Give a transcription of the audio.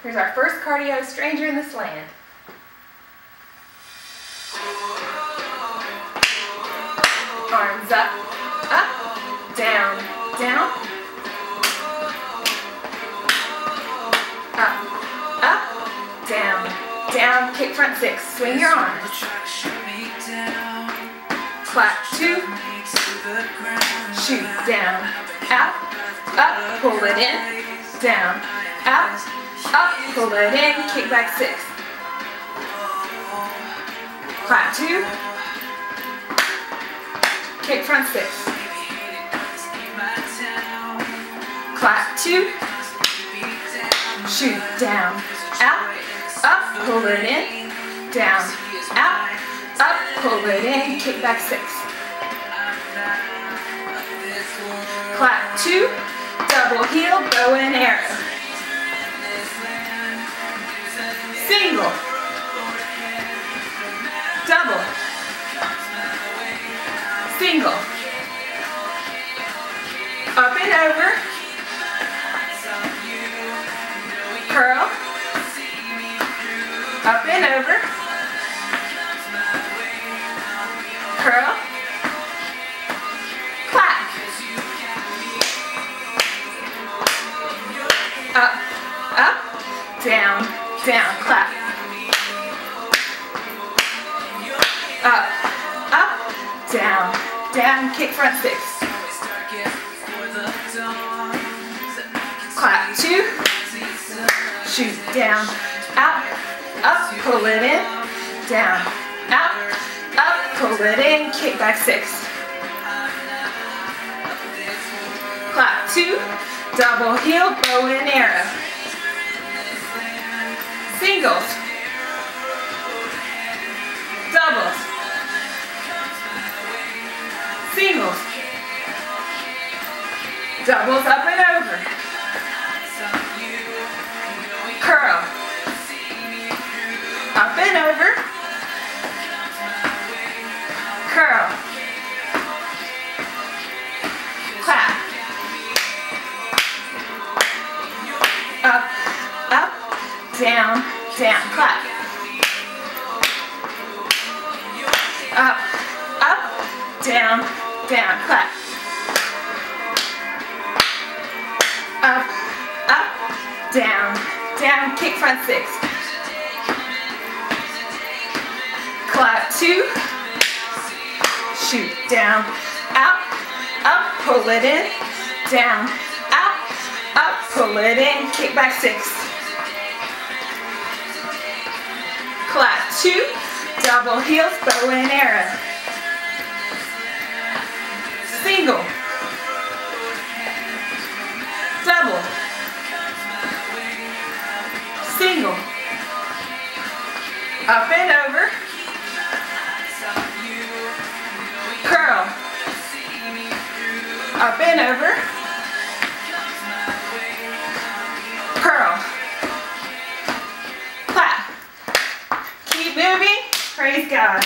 Here's our first cardio, Stranger in This Land. Arms up, down, down. Up, down, down. Kick front six. Swing your arms. Clap two. Shoot down, out, up, pull it in, down, out, up, pull it in, kick back six. Clap two, kick front six. Clap two, shoot down, out, up, pull it in, down, out, up, pull it in, kick back six. Clap two, double heel, bow and arrow. Single, double, single, up and over, curl, up and over, curl, clap, up, down, down, clap, up, down, down, kick front six, clap two, shoot down, out, up, pull it in, down, out, up, pull it in, kick back six, clap two, double heel, bow and arrow, singles, doubles, singles, doubles up and over, curl, up and over, curl, clap, up, down, down, clap, up, down, down, clap, up, down, down, kick front six, clap two, shoot down, out, up, pull it in, down, out, up, pull it in, kick back six, clap two, double heels, bow and arrow, single, double, single, up and over, curl, up and over, curl, clap, keep moving, praise God.